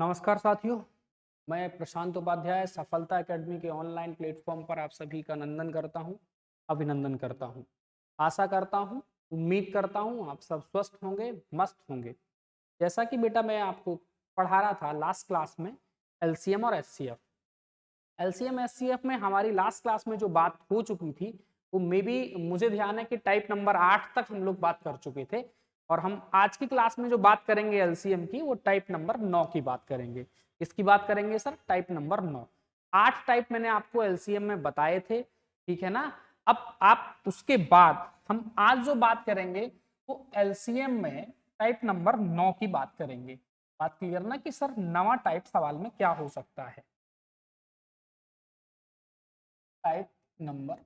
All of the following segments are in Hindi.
नमस्कार साथियों, मैं प्रशांत उपाध्याय सफलता एकेडमी के ऑनलाइन प्लेटफॉर्म पर आप सभी का नंदन करता हूं, अभिनंदन करता हूं। आशा करता हूं, उम्मीद करता हूं आप सब स्वस्थ होंगे, मस्त होंगे। जैसा कि बेटा मैं आपको पढ़ा रहा था लास्ट क्लास में एलसीएम और एचसीएफ। एलसीएम एचसीएफ में हमारी लास्ट क्लास में जो बात हो चुकी थी वो मे बी मुझे ध्यान है कि टाइप नंबर 8 तक हम लोग बात कर चुके थे और हम आज की क्लास में जो बात करेंगे एलसीएम की वो टाइप नंबर 9 की बात करेंगे। किसकी बात करेंगे सर? Type number 9। 8 टाइप मैंने आपको एलसीएम में बताए थे, ठीक है ना। अब आप उसके बाद हम आज जो बात करेंगे वो एलसीएम में टाइप नंबर 9 की बात करेंगे। बात क्लियर ना कि सर नवा टाइप सवाल में क्या हो सकता है। टाइप नंबर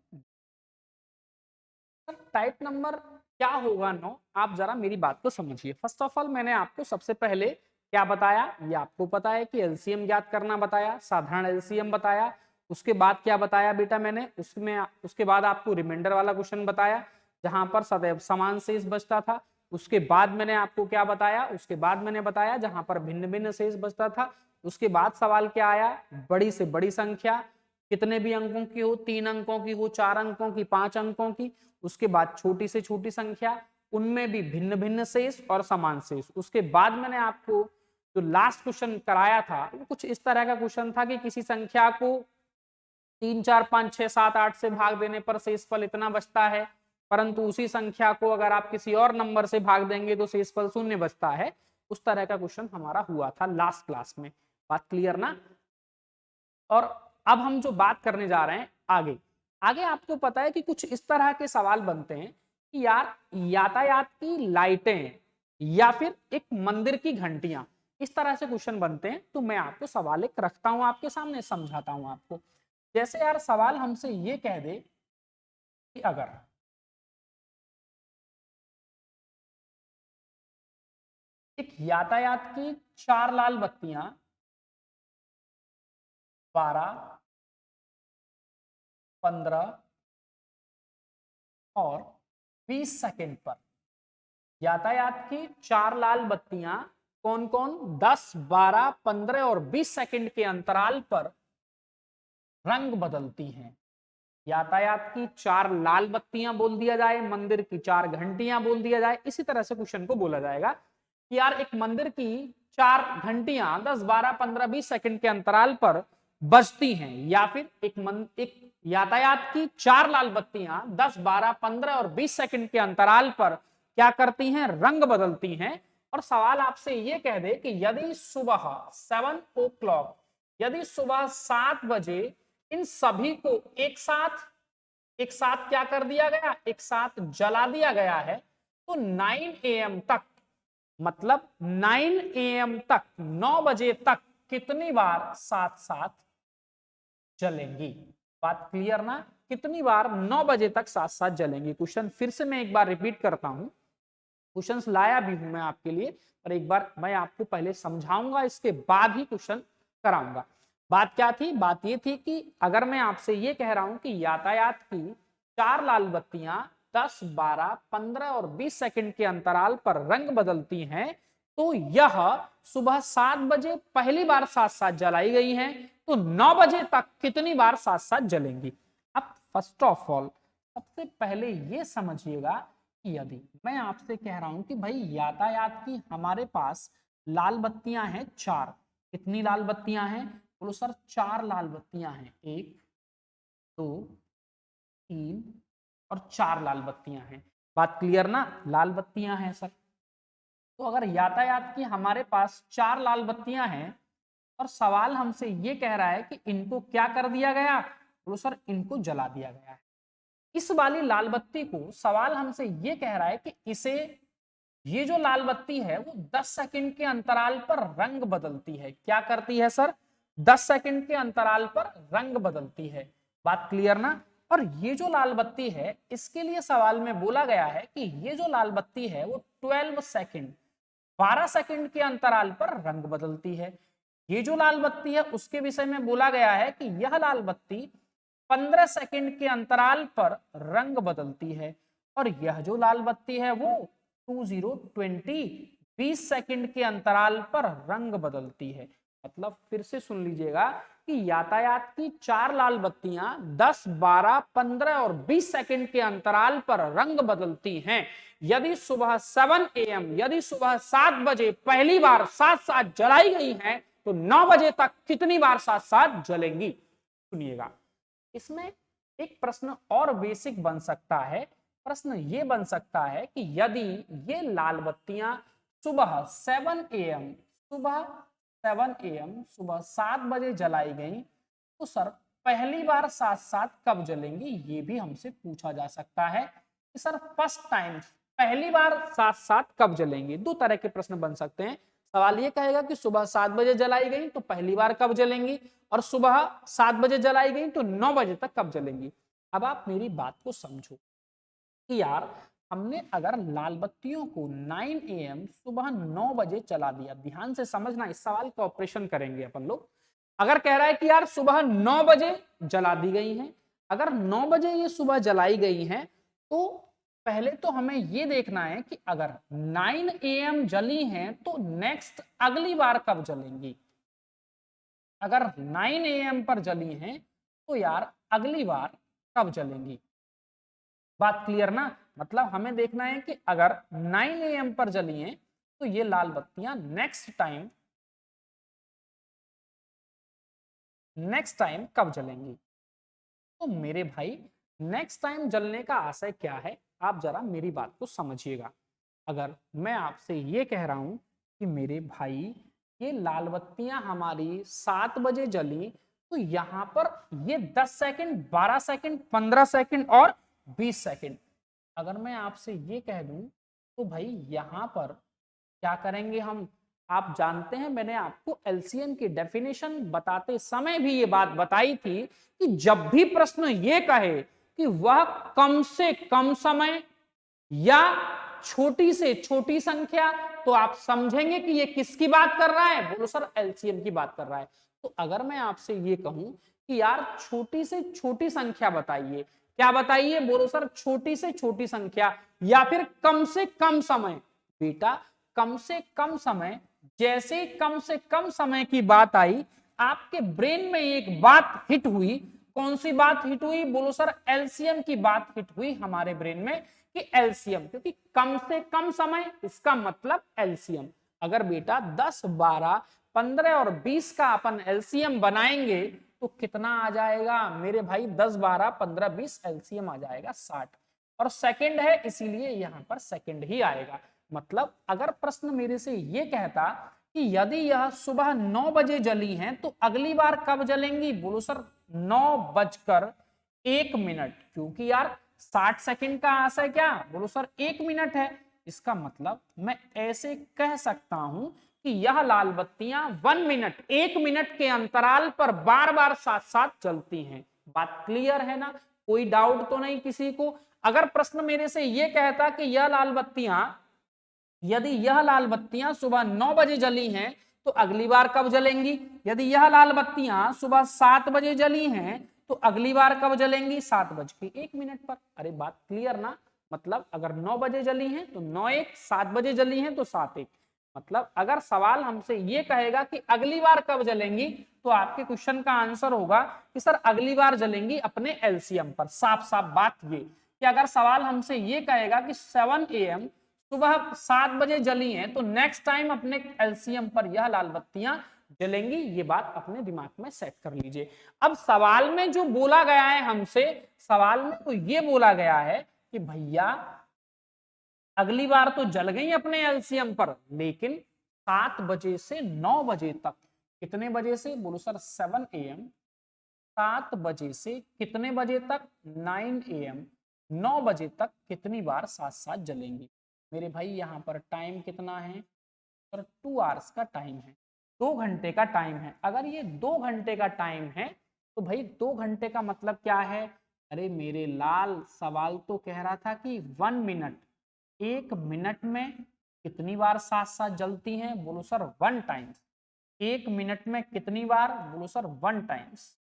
टाइप नंबर क्या होगा 9? आप जरा मेरी बात को समझिए। फर्स्ट ऑफ ऑल मैंने आपको सबसे पहले क्या बताया, ये आपको पता है कि एलसीएम ज्ञात करना बताया, साधारण एलसीएम बताया। उसके बाद क्या बताया बेटा मैंने उसमें, उसके बाद आपको रिमाइंडर वाला क्वेश्चन बताया जहां पर सदैव समान शेष बचता था। उसके बाद मैंने आपको क्या बताया, उसके बाद मैंने बताया जहां पर भिन्न भिन्न शेष बचता था। उसके बाद सवाल क्या आया, बड़ी से बड़ी संख्या कितने भी अंकों की हो, 3 अंकों की हो, 4 अंकों की, 5 अंकों की। उसके बाद छोटी से छोटी संख्या, उनमें भी भिन्न भिन्न शेष और समान शेष। उसके बाद मैंने आपको जो लास्ट क्वेश्चन कराया था वो कुछ इस तरह का क्वेश्चन था कि किसी संख्या को 3, 4, 5, 6, 7, 8 से भाग देने पर शेषफल इतना बचता है, परंतु उसी संख्या को अगर आप किसी और नंबर से भाग देंगे तो शेषफल 0 बचता है। उस तरह का क्वेश्चन हमारा हुआ था लास्ट क्लास में। बात क्लियर ना? और अब हम जो बात करने जा रहे हैं आगे, आगे आपको पता है कि कुछ इस तरह के सवाल बनते हैं कि यार यातायात की लाइटें या फिर एक मंदिर की घंटियां, इस तरह से क्वेश्चन बनते हैं। तो मैं आपको सवाल एक रखता हूं आपके सामने, समझाता हूं आपको। जैसे यार सवाल हमसे ये कह दे कि अगर एक यातायात की 4 लाल बत्तियां 12, 15 और 20 सेकंड पर, यातायात की 4 लाल बत्तियां कौन कौन 10, 12, 15 और 20 सेकंड के अंतराल पर रंग बदलती हैं। यातायात की 4 लाल बत्तियां बोल दिया जाए, मंदिर की 4 घंटियां बोल दिया जाए, इसी तरह से क्वेश्चन को बोला जाएगा कि यार एक मंदिर की 4 घंटियां 10, 12, 15, 20 सेकंड के अंतराल पर बजती हैं, या फिर एक यातायात की 4 लाल बत्तियां 10, 12, 15 और 20 सेकंड के अंतराल पर क्या करती हैं, रंग बदलती हैं। और सवाल आपसे यह कह दे कि यदि सुबह 7 ओ क्लॉक, यदि सुबह 7 बजे इन सभी को एक साथ क्या कर दिया गया, एक साथ जला दिया गया है, तो 9 AM तक, मतलब 9 AM तक, 9 बजे तक कितनी बार साथ साथ जलेंगी। बात क्लियर ना? कितनी बार 9 बजे तक साथ साथ जलेंगी। क्वेश्चन फिर से मैं एक बार रिपीट करता हूं, क्वेश्चंस लाया भी हूं मैं आपके लिए, पर एक बार मैं आपको पहले समझाऊंगा, इसके बाद ही क्वेश्चन कराऊंगा। बात क्या थी? बात ये थी कि अगर मैं आपसे ये कह रहा हूं कि यातायात की 4 लाल बत्तियां 10, 12, 15 और 20 सेकंड के अंतराल पर रंग बदलती हैं, तो यह सुबह 7 बजे पहली बार साथ साथ जलाई गई हैं, तो 9 बजे तक कितनी बार साथ साथ जलेंगी। अब फर्स्ट ऑफ ऑल सबसे पहले ये समझिएगा कि यदि मैं आपसे कह रहा हूं कि भाई यातायात की हमारे पास लाल बत्तियां हैं 4, कितनी लाल बत्तियां हैं? बोलो सर 4 लाल बत्तियां हैं, 1, 2, 3 और 4 लाल बत्तियां हैं। बात क्लियर ना? लाल बत्तियां हैं सर। तो अगर यातायात की हमारे पास 4 लाल बत्तियां हैं और सवाल हमसे ये कह रहा है कि इनको क्या कर दिया गया, बोलो सर इनको जला दिया गया है। इस वाली लाल बत्ती को सवाल हमसे ये कह रहा है कि इसे, ये जो लाल बत्ती है वो 10 सेकंड के अंतराल पर रंग बदलती है। क्या करती है सर? 10 सेकंड के अंतराल पर रंग बदलती है। बात क्लियर ना? और ये जो लाल बत्ती है इसके लिए सवाल में बोला गया है कि ये जो लाल बत्ती है वो 12 सेकंड, 12 सेकंड के अंतराल पर रंग बदलती है। ये जो लाल बत्ती है उसके विषय में बोला गया है कि यह लाल बत्ती 15 सेकंड के अंतराल पर रंग बदलती है, और यह जो लाल बत्ती है वो 20 20 20 सेकंड के अंतराल पर रंग बदलती है। मतलब फिर से सुन लीजिएगा कि यातायात की 4 लाल बत्तियां 10, 12, 15 और 20 सेकंड के अंतराल पर रंग बदलती हैं। यदि सुबह 7 AM यदि सुबह 7 बजे पहली बार साथ साथ जलाई गई हैं तो 9 बजे तक कितनी बार साथ साथ जलेंगी? सुनिएगा, इसमें एक प्रश्न और बेसिक बन सकता है। प्रश्न ये बन सकता है कि यदि ये लाल बत्तियां सुबह 7 AM सुबह 7 बजे जलाई गई तो सर पहली बार साथ साथ कब जलेंगी? ये भी हमसे पूछा जा सकता है कि सर फर्स्ट टाइम पहली बार साथ साथ कब जलेंगी। दो तरह के प्रश्न बन सकते हैं। सवाल ये कहेगा कि सुबह 7 बजे जलाई गई तो पहली बार कब जलेंगी, और सुबह 7 बजे जलाई गई तो 9 बजे तक कब जलेंगी। अब आप मेरी बात को समझो कि यार हमने अगर लाल बत्तियों को 9 AM सुबह 9 बजे चला दिया, ध्यान से समझना, इस सवाल का ऑपरेशन करेंगे अपन लोग। अगर कह रहा है कि यार सुबह 9 बजे जला दी गई हैं, अगर 9 बजे ये सुबह जलाई गई हैं तो पहले तो हमें ये देखना है कि अगर 9 AM जली हैं तो नेक्स्ट अगली बार कब जलेंगी। अगर 9 AM पर जली हैं तो यार अगली बार कब जलेंगी। बात क्लियर ना? मतलब हमें देखना है कि अगर 9 AM पर जली हैं तो ये लाल बत्तियां नेक्स्ट टाइम कब जलेंगी। तो मेरे भाई नेक्स्ट टाइम जलने का आशय क्या है, आप जरा मेरी बात को समझिएगा। अगर मैं आपसे ये कह रहा हूं कि मेरे भाई ये लाल बत्तियां हमारी 7 बजे जली तो यहां पर ये 10 सेकंड, 12 सेकंड, 15 सेकंड और 20 सेकंड, अगर मैं आपसे ये कह दूं तो भाई यहां पर क्या करेंगे हम। आप जानते हैं मैंने आपको एलसीएम की डेफिनेशन बताते समय भी ये बात बताई थी कि जब भी प्रश्न ये कहे कि वह कम से कम समय या छोटी से छोटी संख्या, तो आप समझेंगे कि ये किसकी बात कर रहा है। बोलो सर एलसीएम की बात कर रहा है। तो अगर मैं आपसे ये कहूं कि यार छोटी से छोटी संख्या बताइए, क्या बताइए? बोलो सर छोटी से छोटी संख्या या फिर कम से कम समय। बेटा कम से कम समय, जैसे कम से कम समय की बात आई आपके ब्रेन में एक बात हिट हुई। कौन सी बात हिट हुई? बोलो सर एलसीएम की बात हिट हुई हमारे ब्रेन में कि एलसीएम, क्योंकि कम से कम समय इसका मतलब एलसीएम। अगर बेटा 10, 12, 15 और 20 का अपन एलसीएम बनाएंगे तो कितना आ जाएगा मेरे भाई? 10, 12, 15, 20 एलसीएम आ जाएगा 60, और सेकंड है इसीलिए यहां पर सेकंड ही आएगा। मतलब अगर प्रश्न मेरे से ये कहता कि यदि यह सुबह 9 बजे जली हैं तो अगली बार कब जलेंगी? बोलो सर 9:01, क्योंकि यार 60 सेकंड का आशय क्या? बोलो सर 1 मिनट है। इसका मतलब मैं ऐसे कह सकता हूं कि यह लाल बत्तियां 1 मिनट के अंतराल पर बार बार साथ साथ चलती हैं। बात क्लियर है ना? कोई डाउट तो नहीं किसी को? अगर प्रश्न मेरे से यह कहता कि यदि यह लाल बत्तियां सुबह 9 बजे जली हैं तो अगली बार कब जलेंगी। यदि यह लाल बत्तियां सुबह 7 बजे जली हैं तो अगली बार कब जलेंगी? 7:01 पर। अरे बात क्लियर ना? मतलब अगर 9 बजे जली हैं तो 9:01, 7 बजे जली हैं तो 7:01। मतलब अगर सवाल हमसे ये कहेगा कि अगली बार कब जलेंगी तो आपके क्वेश्चन का आंसर होगा कि सर अगली बार जलेंगी अपने एलसीएम पर। साफ साफ बात ये कि अगर सवाल हमसे ये कहेगा कि 7 AM सुबह 7 बजे जली हैं तो नेक्स्ट टाइम अपने एलसीएम पर यह लाल बत्तियां जलेंगी। ये बात अपने दिमाग में सेट कर लीजिए। अब सवाल में जो बोला गया है हमसे, सवाल में तो ये बोला गया है कि भैया अगली बार तो जल गई अपने एलसीएम पर, लेकिन 7 बजे से 9 बजे तक। कितने बजे से? बोलो सर 7 AM। 7 बजे से कितने बजे तक? 9 AM। 9 बजे तक कितनी बार साथ साथ जलेंगी? मेरे भाई यहाँ पर टाइम कितना है सर? 2 आवर्स का टाइम है, 2 घंटे का टाइम है। अगर ये 2 घंटे का टाइम है तो भाई 2 घंटे का मतलब क्या है? अरे मेरे लाल सवाल तो कह रहा था कि 1 मिनट, 1 मिनट में कितनी बार साथ साथ जलती हैं? बोलो सर 1 टाइम्स। 1 मिनट में कितनी बार? बोलो सर 1 टाइम्स।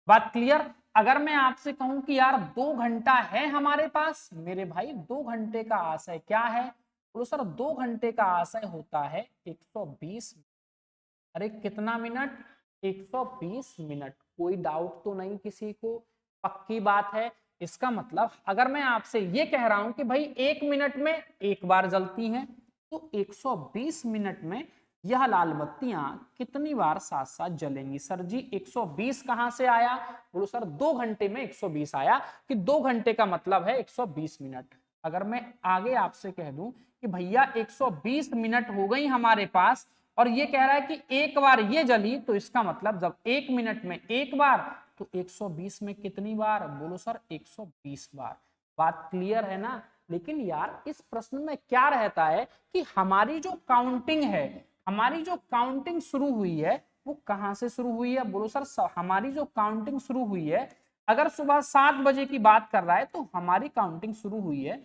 बात क्लियर? अगर मैं आपसे कहूं कि यार 2 घंटा है हमारे पास, मेरे भाई 2 घंटे का आशय क्या है? बोलो सर 2 घंटे का आशय होता है 120 अरे कितना मिनट? 120 मिनट। कोई डाउट तो नहीं किसी को? पक्की बात है। इसका मतलब अगर मैं आपसे ये कह रहा हूं कि भाई 1 मिनट में एक बार जलती हैं, तो 120 मिनट में यह लाल बत्तियां कितनी बार साथ साथ जलेंगी? सर जी 120 कहां से आया? बोलो सर 2 घंटे में 120 आया, कि 2 घंटे का मतलब है 120 मिनट। अगर मैं आगे आपसे कह दूं कि भैया 120 मिनट हो गई हमारे पास, और ये कह रहा है कि एक बार ये जली, तो इसका मतलब जब 1 मिनट में एक बार, तो 120 में कितनी बार? बोलो सर 120 बार। बात क्लियर है ना? लेकिन यार इस प्रश्न में क्या रहता है कि हमारी जो काउंटिंग है, हमारी जो काउंटिंग शुरू हुई है वो कहां से शुरू हुई है? बोलो सर हमारी जो काउंटिंग शुरू हुई है, अगर सुबह 7 बजे की बात कर रहा है तो हमारी काउंटिंग शुरू हुई है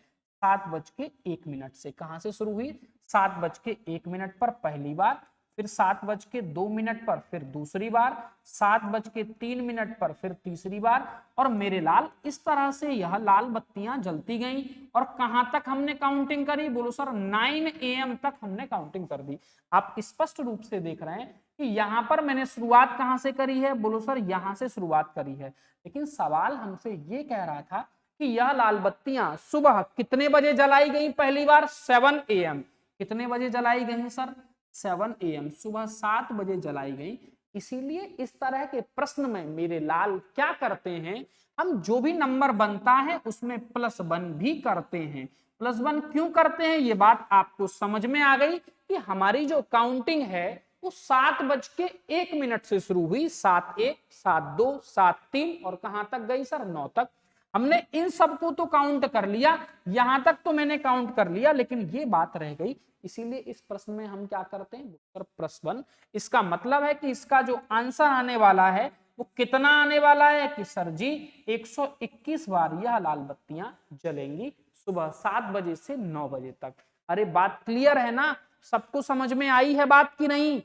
7:01 से। कहां से शुरू हुई? 7:01 पर पहली बार, फिर 7:02 पर फिर दूसरी बार, 7:03 पर फिर तीसरी बार, और मेरे लाल इस तरह से यह लाल बत्तियां जलती गईं। और कहां तक हमने काउंटिंग करी? बोलो सर 9 AM तक हमने काउंटिंग कर दी। आप स्पष्ट रूप से देख रहे हैं कि यहां पर मैंने शुरुआत कहां से करी है? बोलो सर यहां से शुरुआत करी है। लेकिन सवाल हमसे ये कह रहा था कि यह लाल बत्तियां सुबह कितने बजे जलाई गई? पहली बार 7 AM। कितने बजे जलाई गई सर? 7 AM, सुबह 7 बजे जलाई गई। इसीलिए इस तरह के प्रश्न में मेरे लाल क्या करते हैं, हम जो भी नंबर बनता है उसमें +1 भी करते हैं। +1 क्यों करते हैं? ये बात आपको समझ में आ गई कि हमारी जो काउंटिंग है वो 7:01 से शुरू हुई। 7:01, 7:02, 7:03 और कहां तक गई सर? 9 तक। हमने इन सबको तो काउंट कर लिया, यहां तक तो मैंने काउंट कर लिया, लेकिन ये बात रह गई। इसीलिए इस प्रश्न में हम क्या करते हैं? सर +1। इसका मतलब है कि इसका जो आंसर आने वाला है वो कितना आने वाला है कि सर जी 121 बार यह लाल बत्तियां जलेंगी सुबह 7 बजे से 9 बजे तक। अरे बात क्लियर है ना? सबको समझ में आई है बात की नहीं?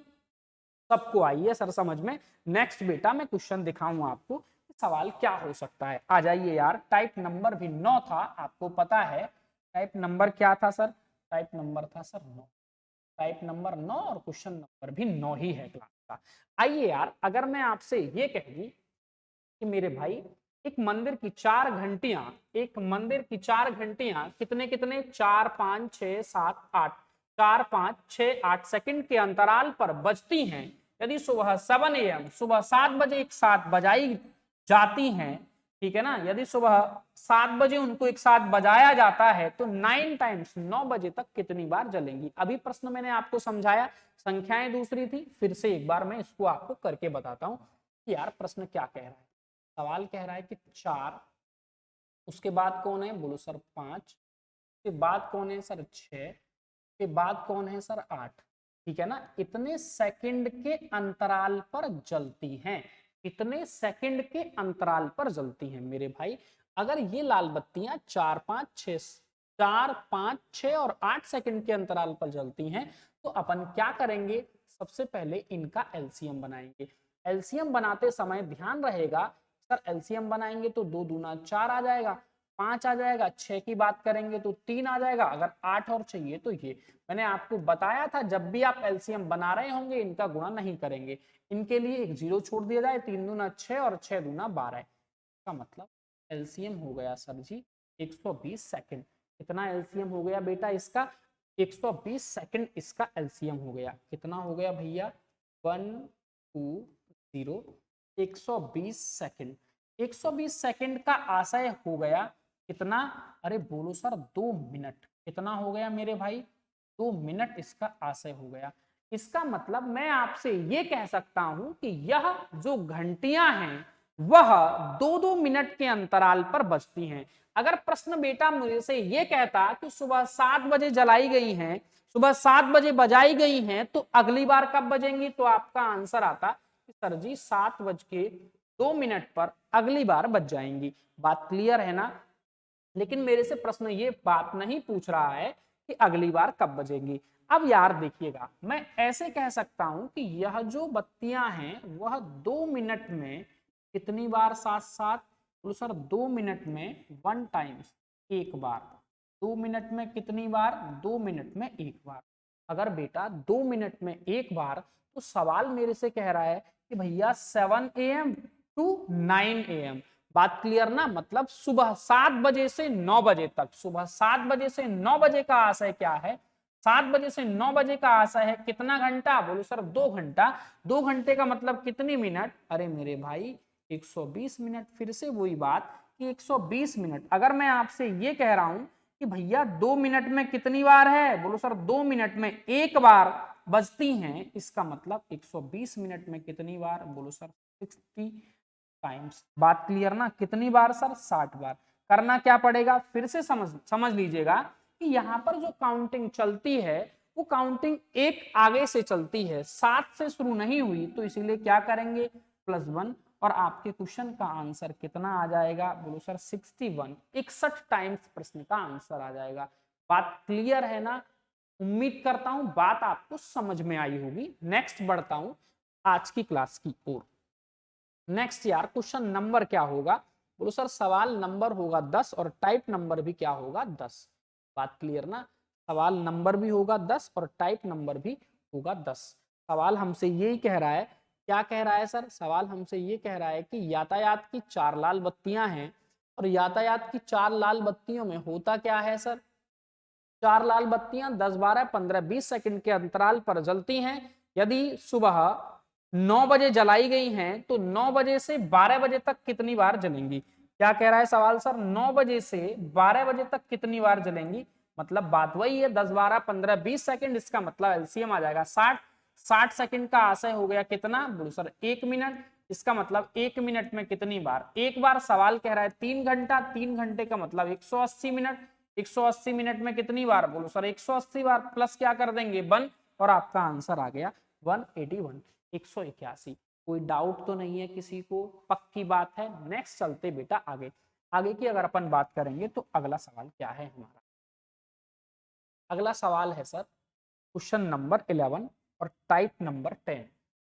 सबको आई है सर समझ में। नेक्स्ट बेटा मैं क्वेश्चन दिखाऊंगा आपको, सवाल क्या हो सकता है। आ जाइए यार। टाइप नंबर भी 9 था, आपको पता है टाइप नंबर क्या था सर? टाइप नंबर था सर 9। टाइप नंबर 9 और क्वेश्चन नंबर भी 9 ही है क्लास का। आइए यार, अगर मैं आपसे ये कह दूं कि मेरे भाई एक मंदिर की 4 घंटियां, एक मंदिर की 4 घंटियां कितने कितने? 4, 5, 6, 7, 8, 4, 5, 6, 8 सेकंड के अंतराल पर बजती हैं। यदि सुबह 7 AM, सुबह 7 बजे एक साथ बजाई जाती हैं, ठीक है ना, यदि सुबह 7 बजे उनको एक साथ बजाया जाता है, तो 9 टाइम्स 9 बजे तक कितनी बार जलेंगी? अभी प्रश्न मैंने आपको समझाया, संख्याएं दूसरी थी, फिर से एक बार मैं इसको आपको करके बताता हूं कि यार प्रश्न क्या कह रहा है। सवाल कह रहा है कि 4, उसके बाद कौन है? बोलो सर 5, के बाद कौन है सर? 6, के बाद कौन है सर? 8। ठीक है ना? इतने सेकंड के अंतराल पर जलती हैं, इतने सेकंड के अंतराल पर जलती हैं मेरे भाई। अगर ये लाल बत्तियां 4, 5, 6, 4, 5, 6 और 8 सेकंड के अंतराल पर जलती हैं, तो अपन क्या करेंगे? सबसे पहले इनका एलसीएम बनाएंगे। एलसीएम बनाते समय ध्यान रहेगा सर, एलसीएम बनाएंगे तो 2 दूना 4 आ जाएगा, 5 आ जाएगा, 6 की बात करेंगे तो 3 आ जाएगा, अगर 8 और चाहिए तो ये। मैंने आपको बताया था जब भी आप एलसीएम बना रहे होंगे इनका गुणा नहीं करेंगे, इनके लिए एक 0 छोड़ दिया जाए। 3 दूना 6 और 6 दूना 12। इसका मतलब एलसीएम हो गया सर जी 120 सेकंड। कितना एलसीएम हो गया बेटा इसका? 120 सेकंड इसका एलसीएम हो गया। कितना हो गया भैया? 1, 2, 0, 120 सेकंड। 120 सेकंड का आशय हो गया कितना? अरे बोलो सर 2 मिनट। कितना हो गया मेरे भाई? 2 मिनट इसका आशय हो गया। इसका मतलब मैं आपसे ये कह सकता हूं कि यह जो घंटियां हैं वह 2-2 मिनट के अंतराल पर बजती हैं। अगर प्रश्न बेटा मुझे से ये कहता कि सुबह 7 बजे जलाई गई हैं, सुबह 7 बजे बजाई गई हैं, तो अगली बार कब बजेंगी? तो आपका आंसर आता कि सर जी 7:02 पर अगली बार बज जाएंगी। बात क्लियर है ना? लेकिन मेरे से प्रश्न ये बात नहीं पूछ रहा है कि अगली बार कब बजेंगी। अब यार देखिएगा, मैं ऐसे कह सकता हूं कि यह जो बत्तियां हैं वह 2 मिनट में कितनी बार साथ साथ? तो सर 2 मिनट में 1 टाइम्स, एक बार। 2 मिनट में कितनी बार? 2 मिनट में एक बार। अगर बेटा 2 मिनट में एक बार, तो सवाल मेरे से कह रहा है कि भैया 7 AM टू 9 AM। बात क्लियर ना, मतलब सुबह 7 बजे से 9 बजे तक। सुबह 7 बजे से 9 बजे का आशय क्या है? 7 बजे से 9 बजे का आशय है कितना घंटा? बोलो सर 2 घंटा। 2 घंटे का मतलब कितनी मिनट? अरे मेरे भाई 120 मिनट। फिर से वही बात कि 120 मिनट। अगर मैं आपसे ये कह रहा हूं कि भैया 2 मिनट में कितनी बार है? बोलो सर 2 मिनट में एक बार बजती हैं, इसका मतलब 120 मिनट में कितनी बार? बोलो सर 60 टाइम्स। बात क्लियर ना? कितनी बार सर? 60 बार। करना क्या पड़ेगा? फिर से समझ लीजिएगा कि यहाँ पर जो काउंटिंग चलती है वो काउंटिंग एक आगे से चलती है, 7 से शुरू नहीं हुई, तो इसीलिए क्या करेंगे? +1। और आपके क्वेश्चन का आंसर कितना आ जाएगा? बोलो सर 61। 61 टाइम्स प्रश्न का आंसर आ जाएगा। बात क्लियर है ना? उम्मीद करता हूं बात आपको समझ में आई होगी। नेक्स्ट बढ़ता हूं आज की क्लास की ओर। नेक्स्ट यार क्वेश्चन नंबर क्या होगा? बोलो सर सवाल नंबर होगा 10 और टाइप नंबर भी क्या होगा? 10। बात क्लियर ना? सवाल नंबर भी होगा 10 और टाइप नंबर भी होगा 10। सवाल हमसे यही कह रहा है, क्या कह रहा है सर? सवाल हमसे ये कह रहा है कि यातायात की 4 लाल बत्तियां हैं और यातायात की 4 लाल बत्तियों में होता क्या है सर? 4 लाल बत्तियां 10, 12, 15, 20 सेकंड के अंतराल पर जलती हैं। यदि सुबह 9 बजे जलाई गई हैं तो 9 बजे से 12 बजे तक कितनी बार जलेंगी? क्या कह रहा है सवाल सर? 9 बजे से 12 बजे तक कितनी बार जलेंगी? मतलब बात वही है, 10, 12, 15, 20 सेकंड। इसका मतलब एलसीएम आ जाएगा 60। 60 सेकंड का आशय हो गया कितना? बोलो सर 1 मिनट। इसका मतलब 1 मिनट में कितनी बार? एक बार। सवाल कह रहा है 3 घंटा। 3 घंटे का मतलब 180 मिनट। 180 मिनट में कितनी बार? बोलो सर 180 बार। प्लस क्या कर देंगे? 1 और आपका आंसर आ गया 181, 181। कोई डाउट तो नहीं है किसी को? पक्की बात है। नेक्स्ट चलते बेटा आगे। आगे की अगर अपन बात करेंगे तो अगला सवाल क्या है हमारा? अगला सवाल है सर क्वेश्चन नंबर 11 और टाइप नंबर 10।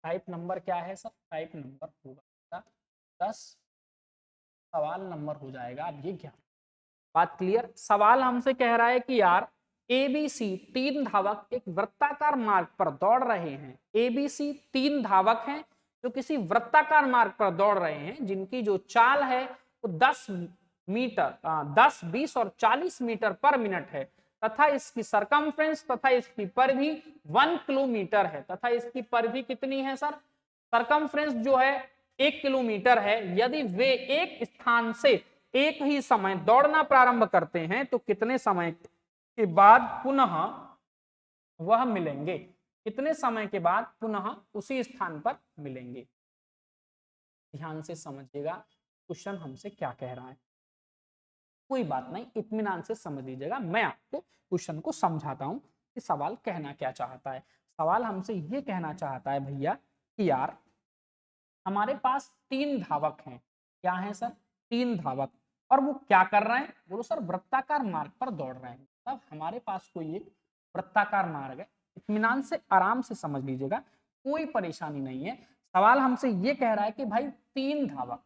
टाइप नंबर क्या है सर? टाइप नंबर होगा 10। सवाल नंबर हो जाएगा अब ये 11। बात क्लियर? सवाल हमसे कह रहा है कि यार एबीसी 3 धावक एक वृत्ताकार मार्ग पर दौड़ रहे हैं। एबीसी 3 धावक हैं जो किसी वृत्ताकार मार्ग पर दौड़ रहे हैं, जिनकी जो चाल है वो 10 मीटर 10, 20 और 40 मीटर पर मिनट है, तथा इसकी सरकमफ्रेंस तथा इसकी परिधि 1 किलोमीटर है। तथा इसकी परिधि कितनी है सर? सरकमफ्रेंस जो है 1 किलोमीटर है। यदि वे एक स्थान से एक ही समय दौड़ना प्रारंभ करते हैं तो कितने समय के बाद पुनः वह मिलेंगे? कितने समय के बाद पुनः उसी स्थान पर मिलेंगे? ध्यान से समझिएगा क्वेश्चन हमसे क्या कह रहा है। कोई बात नहीं, इत्मीनान से समझ लीजिएगा। मैं आपको क्वेश्चन को समझाता हूं कि सवाल कहना क्या चाहता है। सवाल हमसे ये कहना चाहता है भैया कि यार हमारे पास 3 धावक हैं। क्या है सर? 3 धावक। और वो क्या कर रहे हैं? बोलो सर वृत्ताकार मार्ग पर दौड़ रहे हैं। तब हमारे पास कोई एक वृत्ताकार मार्ग है। इत्मीनान से आराम से समझ लीजिएगा, कोई परेशानी नहीं है। सवाल हमसे ये कह रहा है कि भाई 3 धावक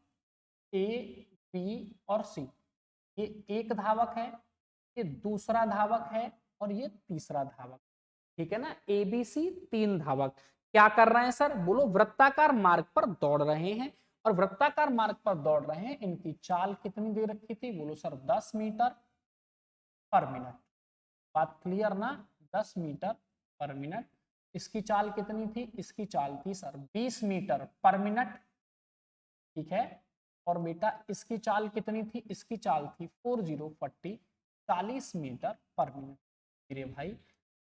ए, बी और सी, ये एक धावक है, ये दूसरा धावक है और ये तीसरा धावक। ठीक है ना? एबीसी 3 धावक क्या कर रहे हैं सर? बोलो वृत्ताकार मार्ग पर दौड़ रहे हैं। और वृत्ताकार मार्ग पर दौड़ रहे हैं, इनकी चाल कितनी दे रखी थी? बोलो सर 10 मीटर पर मिनट। बात क्लियर ना? 10 मीटर पर मिनट। इसकी चाल कितनी थी? इसकी चाल थी सर 20 मीटर पर मिनट। ठीक है? और बेटा इसकी चाल कितनी थी? इसकी चाल थी 40 मीटर पर मिनट। मेरे भाई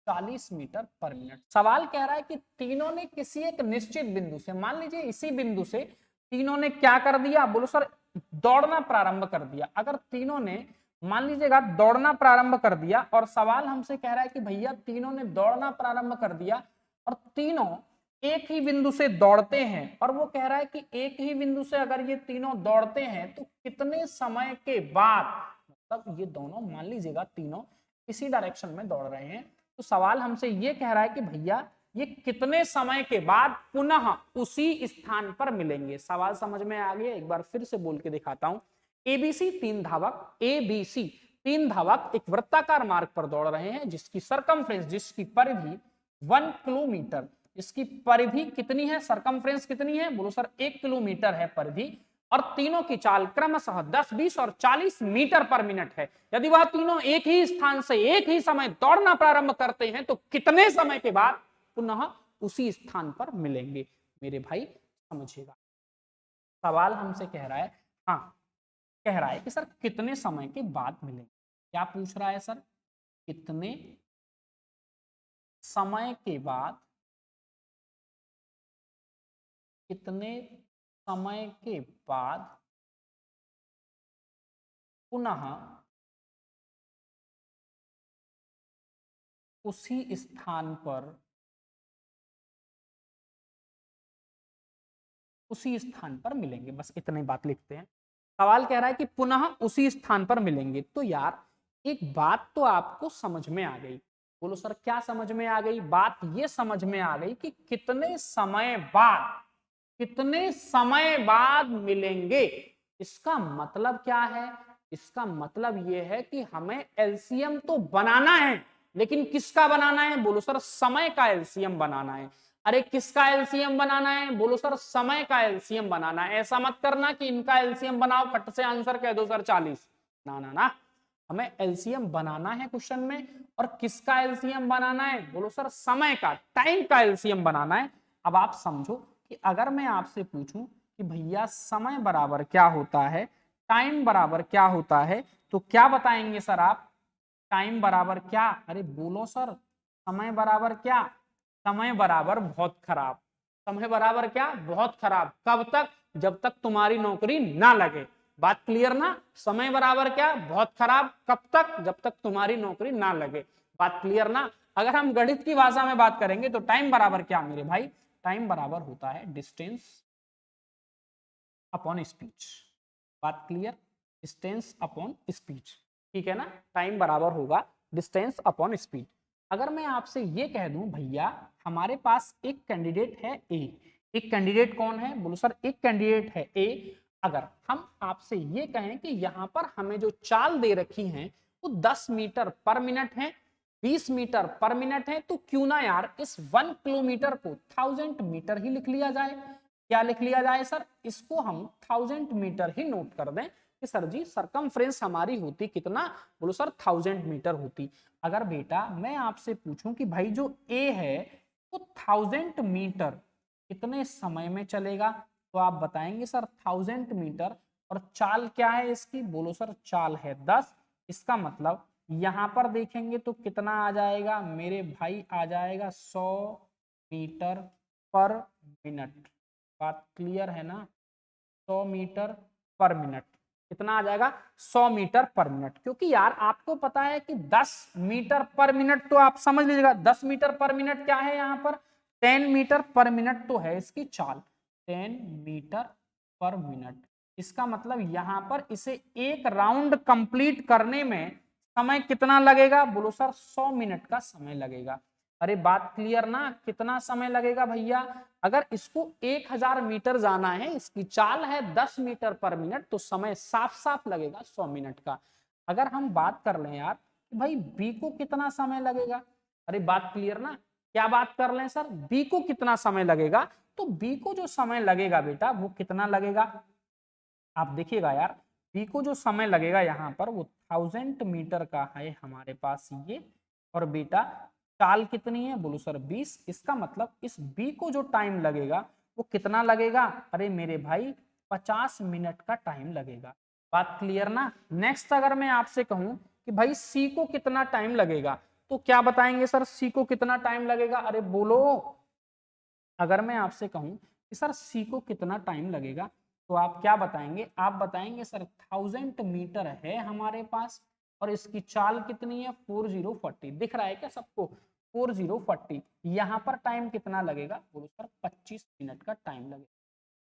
40 मीटर पर मिनट। सवाल कह रहा है कि तीनों ने किसी एक निश्चित बिंदु से, मान लीजिए इसी बिंदु से तीनों ने क्या कर दिया? बोलो सर दौड़ना प्रारंभ कर दिया। अगर तीनों ने मान लीजिएगा दौड़ना प्रारंभ कर दिया, और सवाल हमसे कह रहा है कि भैया तीनों ने दौड़ना प्रारंभ कर दिया और तीनों एक ही बिंदु से दौड़ते हैं, और वो कह रहा है कि एक ही बिंदु से अगर ये तीनों दौड़ते हैं तो कितने समय के बाद, मतलब ये दोनों मान लीजिएगा तीनों इसी डायरेक्शन में दौड़ रहे हैं, तो सवाल हमसे ये कह रहा है कि भैया ये कितने समय के बाद पुनः उसी स्थान पर मिलेंगे? सवाल समझ में आ गया? एक बार फिर से बोल के दिखाता हूं। एबीसी 3 धावक, एबीसी तीन धावक एक वृत्ताकार मार्ग पर दौड़ रहे हैं जिसकी सरकमफ्रेंस, जिसकी परिधि 1 किलोमीटर, इसकी परिधि कितनी है, सरकमफ्रेंस कितनी है, बोलो सर 1 किलोमीटर है परिधि, और तीनों की चाल क्रमशः 10, 20 और 40 मीटर पर मिनट है। यदि वह तीनों एक ही स्थान से एक ही समय दौड़ना प्रारंभ करते हैं तो कितने समय के बाद पुनः उसी स्थान पर मिलेंगे? मेरे भाई समझिएगा, सवाल हमसे कह रहा है, हाँ कह रहा है कि सर कितने समय के बाद मिलेंगे। क्या पूछ रहा है सर? कितने समय के बाद, कितने समय के बाद पुनः उसी स्थान पर, उसी स्थान पर मिलेंगे। बस इतनी बात लिखते हैं। सवाल कह रहा है कि पुनः उसी स्थान पर मिलेंगे। तो यार एक बात तो आपको समझ में आ गई। बोलो सर क्या समझ में आ गई? बात ये समझ में आ गई कि कितने समय बाद, कितने समय बाद मिलेंगे। इसका मतलब क्या है? इसका मतलब यह है कि हमें एलसीएम तो बनाना है, लेकिन किसका बनाना है? बोलो सर समय का एलसीएम बनाना है। अरे किसका एलसीएम बनाना है? बोलो सर समय का एलसीएम बनाना है। ऐसा मत करना कि इनका एलसीएम बनाओ फट से आंसर कह दो सर 40। ना ना ना, हमें एलसीएम बनाना है क्वेश्चन में। और किसका एलसीएम बनाना है? बोलो सर समय का, टाइम का एलसीएम बनाना है। अब आप समझो कि अगर मैं आपसे पूछूं कि भैया समय बराबर क्या होता है, टाइम बराबर क्या होता है, तो क्या बताएंगे सर आप? टाइम बराबर क्या? अरे बोलो सर समय बराबर क्या? समय बराबर बहुत खराब। समय बराबर क्या? बहुत खराब। कब तक? जब तक तुम्हारी नौकरी ना लगे। बात क्लियर ना? समय बराबर क्या? बहुत खराब। कब तक? जब तक तुम्हारी नौकरी ना लगे। बात क्लियर ना? अगर हम गणित की भाषा में बात करेंगे तो टाइम बराबर क्या मेरे भाई? टाइम बराबर होता है डिस्टेंस अपॉन स्पीड। बात क्लियर? डिस्टेंस अपॉन स्पीड, ठीक है ना? टाइम बराबर होगा डिस्टेंस अपॉन स्पीड। अगर मैं आपसे ये कह दूं भैया हमारे पास एक कैंडिडेट है ए, एक कैंडिडेट कौन है? बोलो सर एक कैंडिडेट है ए। अगर हम आपसे ये कहें कि यहां पर हमें जो चाल दे रखी है वो 10 मीटर पर मिनट है, 20 मीटर पर मिनट है, तो क्यों ना यार इस 1 किलोमीटर को 1000 मीटर ही लिख लिया जाए। क्या लिख लिया जाए सर? इसको हम 1000 मीटर ही नोट कर दें कि सर जी सरकमफ्रेंस हमारी होती कितना? बोलो सर 1000 मीटर होती। अगर बेटा मैं आपसे पूछूं कि भाई जो ए है वो 1000 मीटर कितने समय में चलेगा, तो आप बताएंगे सर 1000 मीटर, और चाल क्या है इसकी? बोलो सर चाल है 10। इसका मतलब यहां पर देखेंगे तो कितना आ जाएगा मेरे भाई? आ जाएगा 100 मीटर पर मिनट। बात क्लियर है ना? 100 मीटर पर मिनट कितना आ जाएगा? 100 मीटर पर मिनट। क्योंकि यार आपको पता है कि 10 मीटर पर मिनट तो आप समझ लीजिएगा 10 मीटर पर मिनट क्या है यहाँ पर? 10 मीटर पर मिनट तो है इसकी चाल, 10 मीटर पर मिनट। इसका मतलब यहां पर इसे एक राउंड कंप्लीट करने में समय कितना लगेगा? बोलो सर 100 मिनट का समय लगेगा। अरे बात क्लियर ना? कितना समय लगेगा भैया? अगर इसको 1000 मीटर जाना है, इसकी चाल है 10 मीटर पर मिनट, तो समय साफ साफ लगेगा 100 मिनट का। अगर हम बात कर लें यार कि भाई बी को कितना समय लगेगा, अरे बात क्लियर ना? क्या बात कर लें सर? बी को कितना समय लगेगा, तो बी को जो समय लगेगा बेटा वो कितना लगेगा? आप देखिएगा यार बी को जो समय लगेगा यहाँ पर वो 1000 मीटर का है हमारे पास ये, और बेटा चाल कितनी है? बोलो सर 20। इसका मतलब इस बी को जो टाइम लगेगा वो कितना लगेगा? अरे मेरे भाई 50 मिनट का टाइम लगेगा। बात क्लियर ना? नेक्स्ट अगर मैं आपसे कहूं कि भाई सी को कितना टाइम लगेगा, तो क्या बताएंगे सर सी को कितना टाइम लगेगा? अरे बोलो, अगर मैं आपसे कहूं कि सर सी को कितना टाइम लगेगा, तो आप क्या बताएंगे? आप बताएंगे सर 1000 मीटर है हमारे पास और इसकी चाल कितनी है? 4040। दिख रहा है क्या सबको? 4040। यहां पर टाइम कितना लगेगा? बोलो सर 25 मिनट का टाइम लगेगा।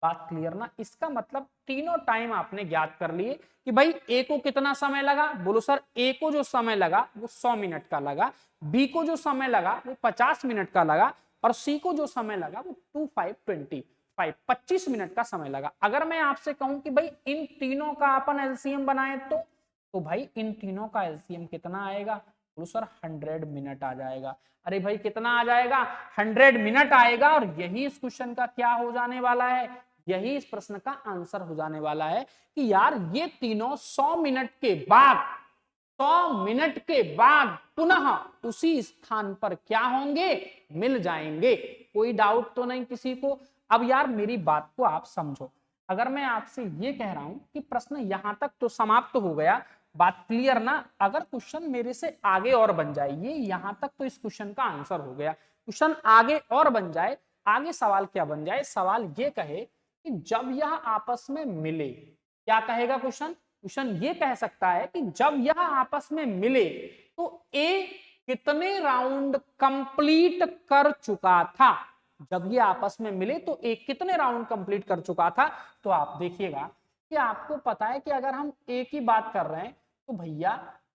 बात क्लियर ना? इसका मतलब तीनों टाइम आपने ज्ञात कर लिए कि भाई ए को कितना समय लगा। बोलो सर ए को जो समय लगा वो 100 मिनट का लगा, बी को जो समय लगा वो 50 मिनट का लगा, और सी को जो समय लगा वो 25 मिनट का समय लगा। अगर मैं आपसे कहूं कि भाई इन तीनों का अपन एलसीएम बनाए तो तो भाई इन तीनों का एलसीएम कितना आएगा? बोलो सर 100 मिनट आ जाएगा। अरे भाई कितना आ जाएगा? 100 मिनट आएगा। और यही इस क्वेश्चन का क्या हो जाने वाला है, यही इस प्रश्न का आंसर हो जाने वाला है कि यार ये तीनों 100 मिनट के बाद 100 मिनट के बाद पुनः उसी स्थान पर क्या होंगे? मिल जाएंगे। कोई डाउट तो नहीं किसी को? अब यार मेरी बात को आप समझो। अगर मैं आपसे ये कह रहा हूं कि प्रश्न यहां तक तो समाप्त हो गया, बात क्लियर ना? अगर क्वेश्चन मेरे से आगे और बन जाए, ये यहां तक तो इस क्वेश्चन का आंसर हो गया, क्वेश्चन आगे और बन जाए, आगे सवाल क्या बन जाए? सवाल ये कहे कि जब यह आपस में मिले, क्या कहेगा क्वेश्चन? क्वेश्चन ये कह सकता है कि जब यह आपस में मिले तो ए कितने राउंड कंप्लीट कर चुका था? जब ये आपस में मिले तो ए कितने राउंड कंप्लीट कर चुका था? तो आप देखिएगा कि आपको पता है कि अगर हम ए की बात कर रहे हैं तो भैया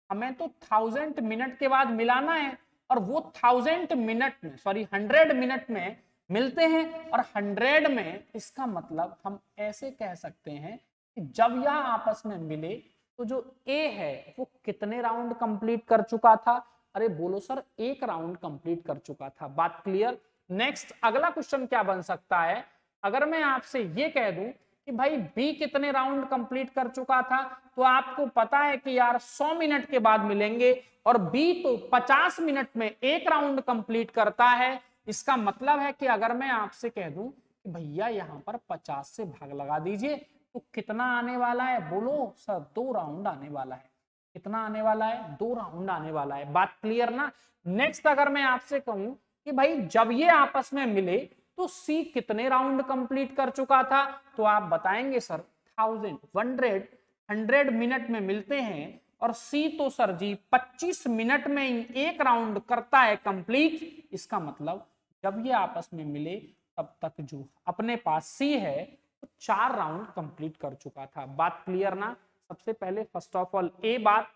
हमें तो 1000 मिनट के बाद मिलाना है, और वो 1000 मिनट में, सॉरी 100 मिनट में मिलते हैं। और 100 में इसका मतलब हम ऐसे कह सकते हैं कि जब यह आपस में मिले तो जो ए है वो कितने राउंड कंप्लीट कर चुका था? अरे बोलो सर 1 राउंड कंप्लीट कर चुका था। बात क्लियर? नेक्स्ट अगला क्वेश्चन क्या बन सकता है? अगर मैं आपसे ये कह दूं कि भाई बी कितने राउंड कंप्लीट कर चुका था, तो आपको पता है कि यार 100 मिनट के बाद मिलेंगे, और बी तो 50 मिनट में 1 राउंड कंप्लीट करता है। इसका मतलब है कि अगर मैं आपसे कह दूं कि भैया यहां पर 50 से भाग लगा दीजिए, तो कितना आने वाला है? बोलो सर 2 राउंड आने वाला है। कितना आने वाला है? 2 राउंड आने वाला है। बात क्लियर ना? नेक्स्ट अगर मैं आपसे कहूं कि भाई जब ये आपस में मिले तो सी कितने राउंड कंप्लीट कर चुका था, तो आप बताएंगे सर 100 मिनट में मिलते हैं, और सी तो सर जी 25 मिनट में 1 राउंड करता है कंप्लीट। इसका मतलब जब ये आपस में मिले तब तक जो अपने पास सी है तो 4 राउंड कंप्लीट कर चुका था। बात क्लियर ना? सबसे पहले फर्स्ट ऑफ ऑल ए बात,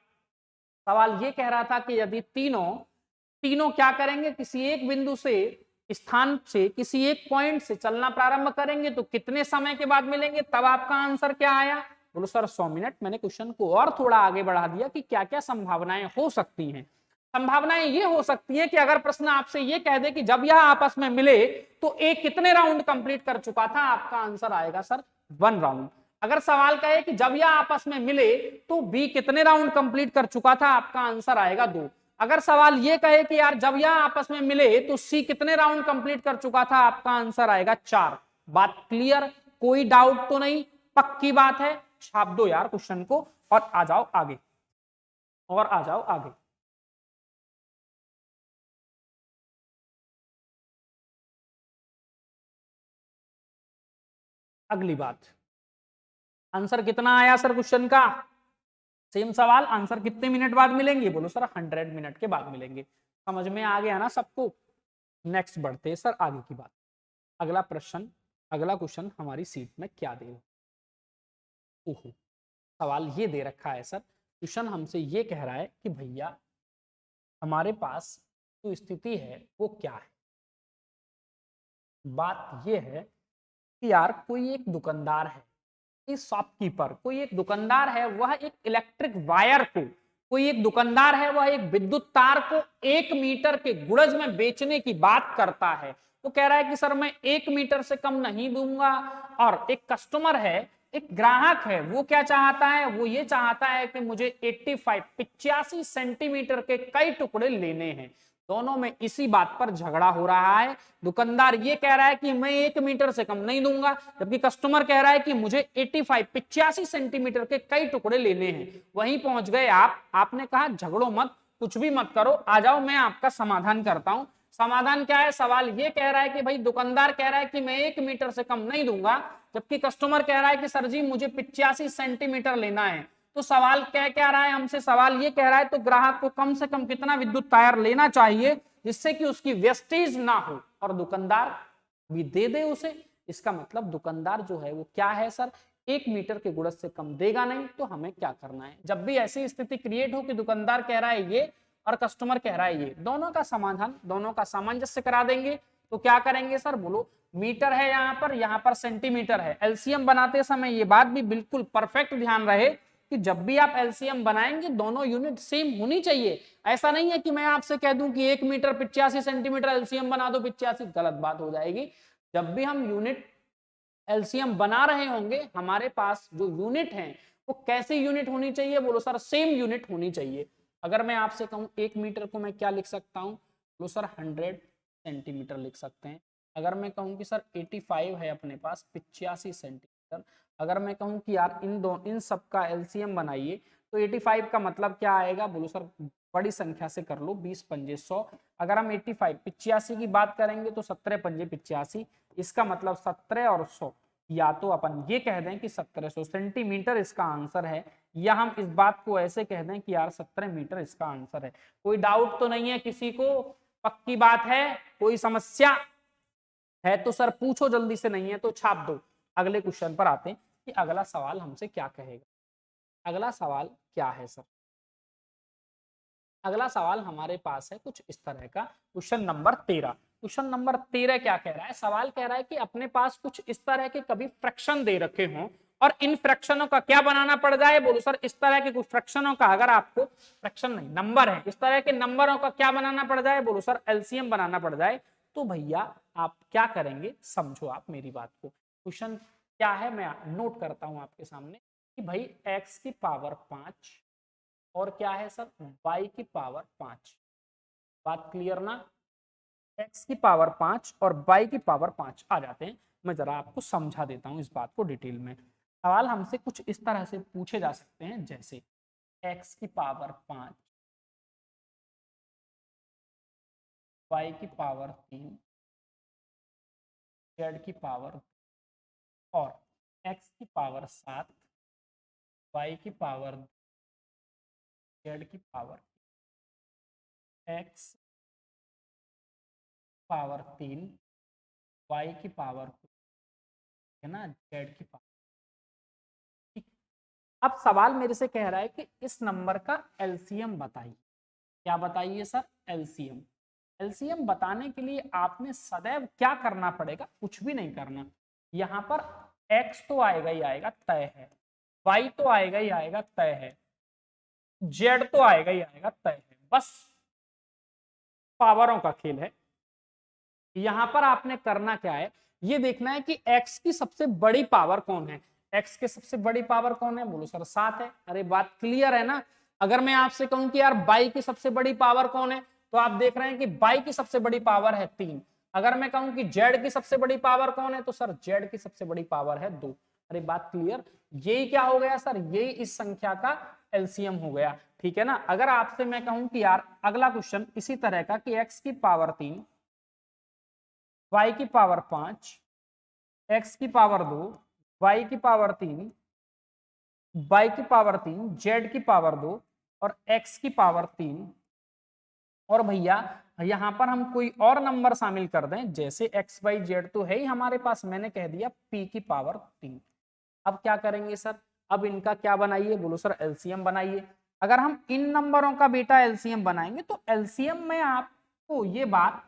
सवाल ये कह रहा था कि यदि तीनों क्या करेंगे, किसी एक बिंदु से, स्थान से, किसी एक पॉइंट से चलना प्रारंभ करेंगे तो कितने समय के बाद मिलेंगे? तब आपका आंसर क्या आया? बोलो सर 100 मिनट। मैंने क्वेश्चन को और थोड़ा आगे बढ़ा दिया कि क्या क्या संभावनाएं हो सकती हैं। संभावनाएं ये हो सकती है कि अगर प्रश्न आपसे ये कह दे कि जब यह आपस में मिले तो ए कितने राउंड कंप्लीट कर चुका था, आपका आंसर आएगा सर 1 राउंड। अगर सवाल कहे कि जब यह आपस में मिले तो बी कितने राउंड कंप्लीट कर चुका था, आपका आंसर आएगा 2। अगर सवाल ये कहे कि यार जब यह आपस में मिले तो सी कितने राउंड कंप्लीट कर चुका था, आपका आंसर आएगा 4। बात क्लियर? कोई डाउट तो नहीं? पक्की बात है? छाप दो यार क्वेश्चन को और आ जाओ आगे, और आ जाओ आगे। अगली बात, आंसर कितना आया सर क्वेश्चन का? सेम सवाल, आंसर कितने मिनट बाद मिलेंगे? बोलो सर 100 मिनट के बाद मिलेंगे। समझ में आ गया ना सबको? नेक्स्ट बढ़ते हैं सर आगे की बात। अगला प्रश्न, अगला क्वेश्चन हमारी सीट में क्या दे? ओहो, सवाल ये दे रखा है सर, क्वेश्चन हमसे ये कह रहा है कि भैया हमारे पास जो स्थिति है वो क्या है? बात ये है कि यार कोई एक दुकानदार है, शॉपकीपर, कोई एक दुकानदार है, वह एक इलेक्ट्रिक वायर को, कोई एक दुकानदार है वह एक विद्युत तार को 1 मीटर के गुणज में बेचने की बात करता है। वो कह रहा है कि सर मैं 1 मीटर से कम नहीं दूंगा। और एक कस्टमर है, एक ग्राहक है, वो क्या चाहता है? वो ये चाहता है कि मुझे 85 सेंटीमीटर के कई टुकड़े लेने हैं। दोनों में इसी बात पर झगड़ा हो रहा है। दुकानदार ये कह रहा है कि मैं 1 मीटर से कम नहीं दूंगा, जबकि कस्टमर कह रहा है कि मुझे 85 सेंटीमीटर के कई टुकड़े लेने हैं। वहीं पहुंच गए आप, आपने कहा झगड़ो मत, कुछ भी मत करो, आ जाओ मैं आपका समाधान करता हूं। समाधान क्या है? सवाल ये कह रहा है कि भाई दुकानदार कह रहा है कि मैं 1 मीटर से कम नहीं दूंगा, जबकि कस्टमर कह रहा है कि सर जी मुझे 85 सेंटीमीटर लेना है। तो सवाल क्या रहा है हमसे? सवाल ये कह रहा है तो ग्राहक को कम से कम कितना विद्युत तार लेना चाहिए जिससे कि उसकी वेस्टेज ना हो, और दुकानदार भी दे दे उसे। इसका मतलब दुकानदार जो है वो क्या है सर? 1 मीटर के गुणज से कम देगा नहीं। तो हमें क्या करना है? जब भी ऐसी स्थिति क्रिएट हो कि दुकानदार कह रहा है ये और कस्टमर कह रहा है ये, दोनों का समाधान, दोनों का सामंजस्य करा देंगे। तो क्या करेंगे सर? बोलो, मीटर है यहाँ पर सेंटीमीटर है। एलसीएम बनाते समय ये बात भी बिल्कुल परफेक्ट ध्यान रहे कि जब भी आप एलसीएम बनाएंगे दोनों यूनिट सेम होनी चाहिए। ऐसा नहीं है कि मैं आपसे कह दूं कि 1 मीटर 85 सेंटीमीटर एलसीएम बना दो 85, गलत बात हो जाएगी। जब भी हम यूनिट एलसीएम बना रहे होंगे हमारे पास जो यूनिट है वो कैसी यूनिट होनी चाहिए, बोलो सर सेम यूनिट होनी चाहिए। अगर मैं आपसे कहूं 1 मीटर को मैं क्या लिख सकता हूं, बोलो सर 100 सेंटीमीटर लिख सकते हैं। अगर मैं कहूं कि सर 85 है अपने पास 85 सेंटीमीटर, अगर मैं कहूं कि यार इन सब का एलसीएम बनाइए तो 85 का मतलब क्या आएगा, बोलो सर बड़ी संख्या से कर लो 20 पंजे 100। अगर हम 85 85 की बात करेंगे तो 17 पंजे 85, इसका मतलब 17 और 100, या तो अपन ये कह दें कि 1700 सेंटीमीटर इसका आंसर है, या हम इस बात को ऐसे कह दें कि यार 17 मीटर इसका आंसर है। कोई डाउट तो नहीं है किसी को, पक्की बात है, कोई समस्या है तो सर पूछो जल्दी से, नहीं है तो छाप दो। अगले क्वेश्चन पर आते हैं कि अगला सवाल हमसे क्या कहेगा। अगला सवाल क्या है सर, अगला सवाल हमारे पास है कुछ इस तरह का, क्वेश्चन नंबर 13। क्वेश्चन नंबर 13 क्या कह रहा है, सवाल कह रहा है कि अपने पास कुछ इस तरह के कभी फ्रैक्शन दे रखे हों और इन फ्रैक्शनों का क्या बनाना पड़ जाए, बोलो सर इस तरह के कुछ फ्रैक्शनों का, अगर आपको फ्रैक्शन नहीं नंबर है, इस तरह के नंबरों का क्या बनाना पड़ जाए, बोलो सर एलसीएम बनाना पड़ जाए, तो भैया आप क्या करेंगे, समझो आप मेरी बात को। क्वेश्चन क्या है मैं नोट करता हूं आपके सामने कि भाई x की पावर 5 और क्या है सर y की पावर 5, बात क्लियर ना। x की पावर 5 और y की पावर 5 आ जाते हैं, मैं जरा आपको समझा देता हूं इस बात को डिटेल में। सवाल हमसे कुछ इस तरह से पूछे जा सकते हैं, जैसे x की पावर 5, y की पावर 3, z की पावर और x की पावर 7, y की पावर, z की पावर, x पावर 3, y की पावर है ना, z की पावर। ठीक, अब सवाल मेरे से कह रहा है कि इस नंबर का एलसीएम बताइए। क्या बताइए सर, एलसीएम। एलसीएम बताने के लिए आपने सदैव क्या करना पड़ेगा, कुछ भी नहीं करना। यहां पर x तो आएगा ही आएगा, तय है, y तो आएगा ही आएगा, तय है, z तो आएगा ही आएगा, तय है, बस पावरों का खेल है। यहां पर आपने करना क्या है, ये देखना है कि x की सबसे बड़ी पावर कौन है। x की सबसे बड़ी पावर कौन है, बोलो सर 7 है। अरे बात क्लियर है ना। अगर मैं आपसे कहूं कि यार y की सबसे बड़ी पावर कौन है, तो आप देख रहे हैं कि y की सबसे बड़ी पावर है 3। अगर मैं कहूं कि z की सबसे बड़ी पावर कौन है, तो सर z की सबसे बड़ी पावर है 2। अरे बात क्लियर, यही क्या हो गया सर, यही इस संख्या का एलसीएम हो गया। ठीक है ना। अगर आपसे मैं कहूं कि यार अगला क्वेश्चन इसी तरह का कि x की पावर 3, y की पावर 5, x की पावर 2, y की पावर 3, y की पावर 3, z की पावर 2 और x की पावर 3, और भैया यहां पर हम कोई और नंबर शामिल कर दें, जैसे x y z तो है ही हमारे पास, मैंने कह दिया p की पावर 3। अब क्या करेंगे सर, अब इनका क्या बनाइए, बोलो सर एलसीएम बनाइए। अगर हम इन नंबरों का बेटा एलसीएम बनाएंगे तो एलसीएम में आपको ये बात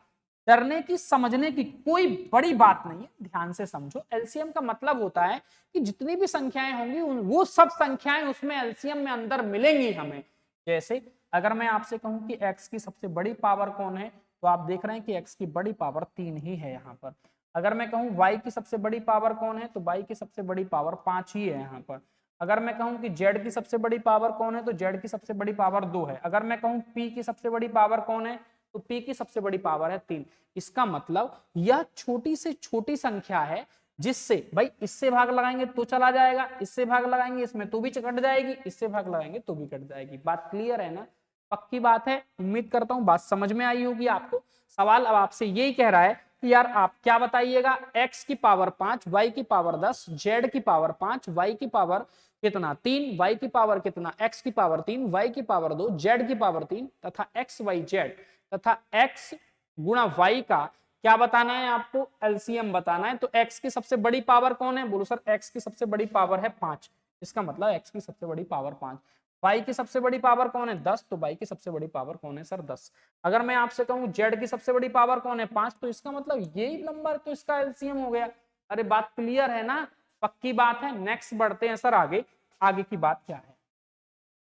डरने की समझने की कोई बड़ी बात नहीं है, ध्यान से समझो। एलसीएम का मतलब होता है कि जितनी भी संख्याएं होंगी वो सब संख्याएं उसमें एलसीएम में अंदर मिलेंगी हमें। जैसे अगर मैं आपसे कहूं कि x की सबसे बड़ी पावर कौन है, तो आप देख रहे हैं कि x की बड़ी पावर 3 ही है यहाँ पर। अगर मैं कहूं y की सबसे बड़ी पावर कौन है, तो y की सबसे बड़ी पावर 5 ही है यहाँ पर। अगर मैं कहूं कि z की सबसे बड़ी पावर कौन है, तो z की सबसे बड़ी पावर 2 है। अगर मैं कहूं p की सबसे बड़ी पावर कौन है, तो p की सबसे बड़ी पावर है 3। इसका मतलब यह छोटी से छोटी संख्या है जिससे भाई इससे भाग लगाएंगे तो चला जाएगा, इससे भाग लगाएंगे इसमें तो भी कट जाएगी, इससे भाग लगाएंगे तो भी कट जाएगी। बात क्लियर है ना, पक्की बात है। उम्मीद करता हूं बात समझ में आई होगी आपको। सवाल अब आपसे यही कह रहा है कि यार आप क्या बताइएगा, x की पावर 5, y की पावर 10, z की पावर 5, y की पावर कितना 3, y की पावर कितना, x की पावर 3, y की पावर 2, z की पावर 3 तथा x y z तथा x गुणा y का क्या बताना है आपको, एलसीएम बताना है। तो x की सबसे बड़ी पावर कौन है, बोलो सर x की सबसे बड़ी पावर है 5। इसका मतलब x की सबसे बड़ी पावर 5। y की सबसे बड़ी पावर कौन है 10, तो y की सबसे बड़ी पावर कौन है सर 10। अगर मैं आपसे कहूं z की सबसे बड़ी पावर कौन है 5, तो इसका मतलब यही नंबर तो इसका एलसीएम हो गया। अरे बात क्लियर है ना, पक्की बात है। नेक्स्ट बढ़ते हैं सर आगे, आगे की बात क्या है।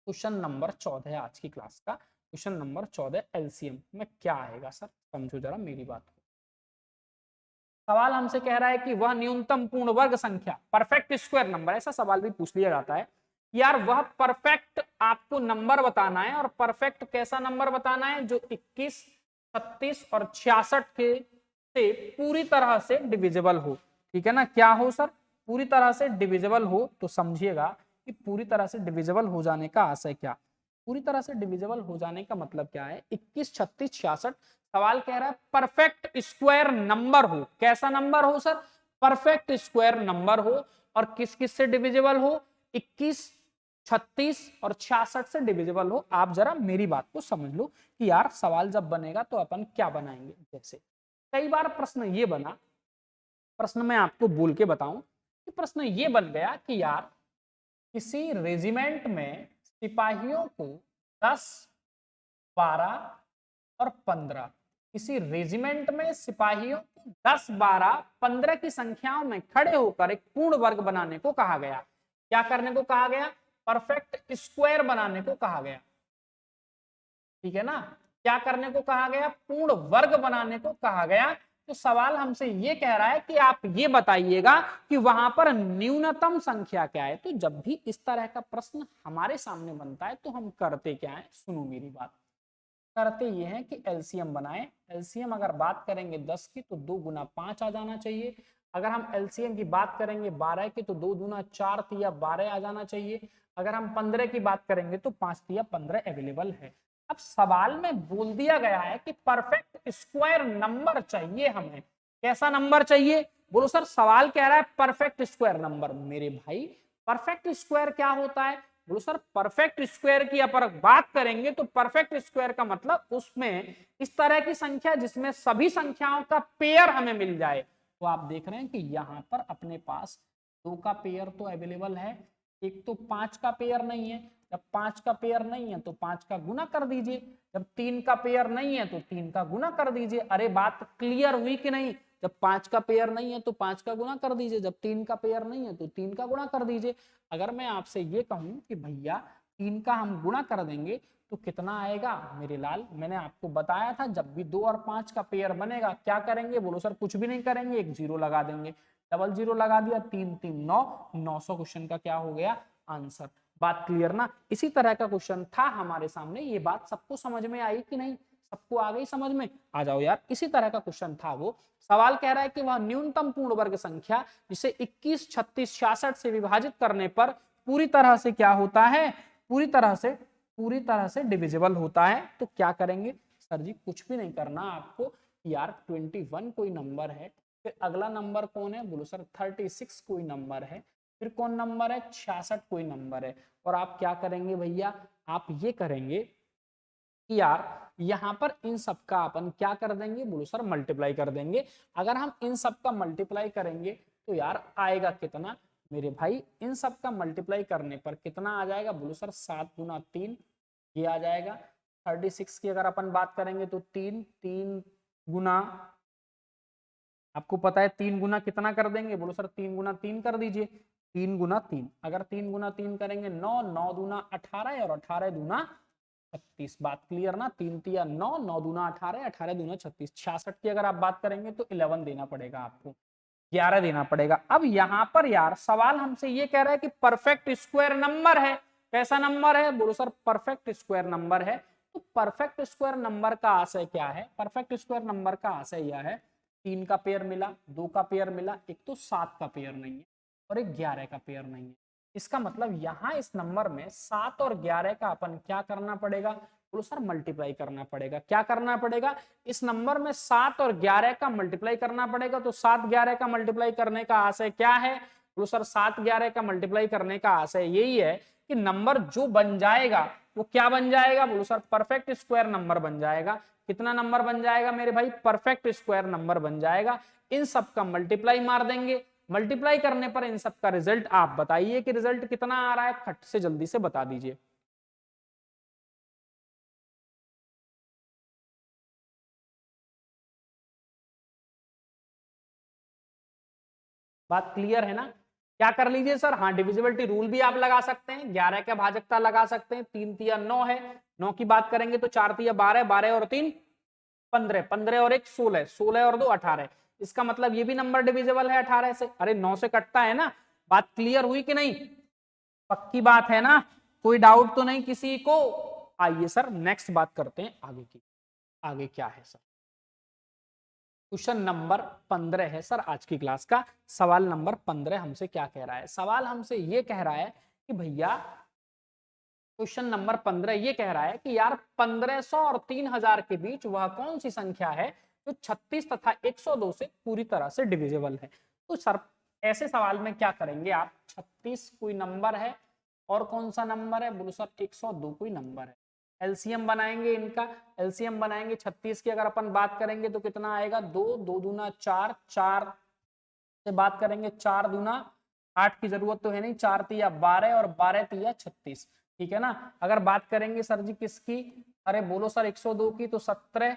क्वेश्चन नंबर 14 आज की क्लास का क्वेश्चन नंबर 14 एलसीएम में क्या आएगा सर, समझो जरा मेरी बात को। सवाल हमसे कह रहा है कि वह न्यूनतम पूर्ण वर्ग संख्या परफेक्ट स्क्वायर नंबर, ऐसा सवाल भी पूछ लिया जाता है यार, वह परफेक्ट आपको नंबर बताना है और परफेक्ट कैसा नंबर बताना है जो 21, 36 और 66 के से पूरी तरह से डिविजिबल हो। ठीक है ना, क्या हो सर, पूरी तरह से डिविजिबल हो। तो समझिएगा कि पूरी तरह से डिविजिबल हो जाने का आशय क्या, पूरी तरह से डिविजिबल हो जाने का मतलब क्या है, 21, 36, 66। सवाल कह रहा है परफेक्ट स्क्वायर नंबर हो, कैसा नंबर हो सर, परफेक्ट स्क्वायर नंबर हो, और किस किस से डिविजिबल हो, 21, 36 और 66 से डिविजिबल हो। आप जरा मेरी बात को समझ लो कि यार सवाल जब बनेगा तो अपन क्या बनाएंगे। जैसे कई बार प्रश्न ये बना, प्रश्न मैं आपको बोल के बताऊं कि प्रश्न ये बन गया कि यार किसी रेजिमेंट में सिपाहियों को 10, 12 और 15, किसी रेजिमेंट में सिपाहियों को 10, 12, 15 की संख्याओं में खड़े होकर एक पूर्ण वर्ग बनाने को कहा गया। क्या करने को कहा गया, परफेक्ट स्क्वायर बनाने को कहा गया। ठीक है ना, क्या करने को कहा गया, पूर्ण वर्ग बनाने को कहा गया। तो सवाल हमसे ये कह रहा है कि आप ये बताइएगा कि वहां पर न्यूनतम संख्या क्या है। तो जब भी इस तरह का प्रश्न हमारे सामने बनता है तो हम करते क्या है, सुनो मेरी बात, करते ये हैं कि एलसीएम बनाएं। एलसीएम अगर बात करेंगे 10 की तो 2 गुना 5 आ जाना चाहिए। अगर हम एलसीएम की बात करेंगे 12 की तो 2 गुना 4 तिया 12 आ जाना चाहिए। अगर हम 15 की बात करेंगे तो 5 तिया 15 अवेलेबल है। अब सवाल में बोल दिया गया है कि परफेक्ट स्क्वायर नंबर चाहिए हमें, कैसा नंबर चाहिए, बोलो सर, सवाल कह रहा है परफेक्ट स्क्वायर नंबर। मेरे भाई परफेक्ट स्क्वायर क्या होता है, बोलो सर परफेक्ट स्क्वायर की अगर बात करेंगे तो परफेक्ट स्क्वायर का मतलब उसमें इस तरह की संख्या जिसमें सभी संख्याओं का पेयर हमें मिल जाए। तो आप देख रहे हैं कि यहां पर अपने पास 2 का पेयर तो अवेलेबल है, एक तो 5 का पेयर नहीं है। जब 5 का पेयर नहीं है तो 5 का गुना कर दीजिए, जब 3 का पेयर नहीं है तो 3 का गुना कर दीजिए। अरे बात क्लियर हुई कि नहीं, जब 5 का पेयर नहीं है तो 5 का गुना कर दीजिए, जब 3 का पेयर नहीं है तो 3 का गुना कर दीजिए। अगर मैं आपसे ये कहूं कि भैया 3 का हम गुना कर देंगे तो कितना आएगा मेरे लाल, मैंने आपको बताया था जब भी 2 और 5 का पेयर बनेगा क्या करेंगे, बोलो सर कुछ भी नहीं करेंगे, एक जीरो लगा देंगे, डबल जीरो लगा दिया, 3 3 9, 900 क्वेश्चन का क्या हो गया आंसर। बात क्लियर ना, इसी तरह का क्वेश्चन था हमारे सामने। ये बात सबको समझ में आई कि नहीं, सबको आ गई समझ में, आ जाओ यार। इसी तरह का क्वेश्चन था वो। सवाल कह रहा है कि वह न्यूनतम पूर्ण वर्ग संख्या जिसे 21, 36, 66 से विभाजित करने पर पूरी तरह से क्या होता है, पूरी तरह से डिविजिबल होता है। तो क्या करेंगे सर जी, कुछ भी नहीं करना आपको यार। 21 कोई नंबर है, फिर अगला नंबर कौन है, बोलो सर 36 कोई नंबर है, फिर कौन नंबर है, 66 कोई नंबर है। और आप क्या करेंगे भैया, आप ये करेंगे कि यार यहां पर इन सब का अपन क्या कर देंगे, बोलो सर मल्टीप्लाई कर देंगे। अगर हम इन सब का मल्टीप्लाई करेंगे तो यार आएगा कितना मेरे भाई, इन सब का मल्टीप्लाई करने पर कितना आ जाएगा, बोलो सर 7 गुना 3 ये आ जाएगा। 36 की अगर अपन बात करेंगे तो 3 3 गुना, आपको पता है 3 गुना कितना कर देंगे, बोलो सर 3 गुना 3 कर दीजिए, 3 गुना 3, अगर 3 गुना 3 करेंगे 9, 9 दूना 18 और 18 दूना 36। बात क्लियर ना, 3 तिया 9, 9 दूना 18, 18 दूना 36। 66 की अगर आप बात करेंगे तो 11 देना पड़ेगा आपको, 11 देना पड़ेगा। अब यहां पर यार सवाल हमसे ये कह रहा है कि परफेक्ट स्क्वायर नंबर है, कैसा नंबर है, बोलो सर परफेक्ट स्क्वायर नंबर है। तो परफेक्ट स्क्वायर नंबर का आशय क्या है, परफेक्ट स्क्वायर नंबर का आशय यह है 3 का पेयर मिला, 2 का पेयर मिला, एक तो 7 का पेयर नहीं है और एक 11 का पेयर नहीं है। इसका मतलब यहां इस नंबर में 7 और 11 का अपन क्या करना पड़ेगा, बोलो सर मल्टीप्लाई करना पड़ेगा। क्या करना पड़ेगा, इस नंबर में 7 और 11 का मल्टीप्लाई करना पड़ेगा। तो 7 11 का मल्टीप्लाई करने का आशय क्या है, बोलो सर 7 11 का मल्टीप्लाई करने का आशय यही है कि नंबर जो बन जाएगा वो क्या बन जाएगा, बोलो सर परफेक्ट स्क्वायर नंबर बन जाएगा। कितना नंबर बन जाएगा मेरे भाई, परफेक्ट स्क्वायर नंबर बन जाएगा। इन सब का मल्टीप्लाई मार देंगे, मल्टीप्लाई करने पर इन सब का रिजल्ट आप बताइए कि रिजल्ट कितना आ रहा है, खट से जल्दी से बता दीजिए। बात क्लियर है ना, क्या कर लीजिए सर, हाँ डिविजिबिलिटी रूल भी आप लगा सकते हैं, 11 का भाजकता लगा सकते हैं, 3 तिया 9 है, 9 की बात करेंगे तो 4 तिया 12, 12 और 3 15, 15 और 1 16, 16 और 2 18, इसका मतलब ये भी नंबर डिविजिबल है 18 से। अरे 9 से कटता है ना, बात क्लियर हुई कि नहीं, पक्की बात है ना, कोई डाउट तो नहीं किसी को। आइए सर नेक्स्ट बात करते हैं आगे की, आगे क्या है सर, क्वेश्चन नंबर 15 है सर आज की क्लास का। सवाल नंबर 15 हमसे क्या कह रहा है, सवाल हमसे ये कह रहा है कि भैया क्वेश्चन नंबर 15 ये कह रहा है कि यार 1500 और 3000 के बीच वह कौन सी संख्या है जो 36 तथा 102 से पूरी तरह से डिविजिबल है। तो सर ऐसे सवाल में क्या करेंगे आप, 36 कोई नंबर है और कौन सा नंबर है, बोलो सर 102 कोई नंबर है, एलसीएम बनाएंगे इनका, एलसीएम बनाएंगे 36 की अगर अपन बात करेंगे तो कितना आएगा, 2 2 दूना 4, 4 से बात करेंगे 4 दूना 8 की जरूरत तो है नहीं, 4 तिया 12 और 12 तिया 36, ठीक है ना। अगर बात करेंगे सर जी किसकी, अरे बोलो सर 102 की, तो 17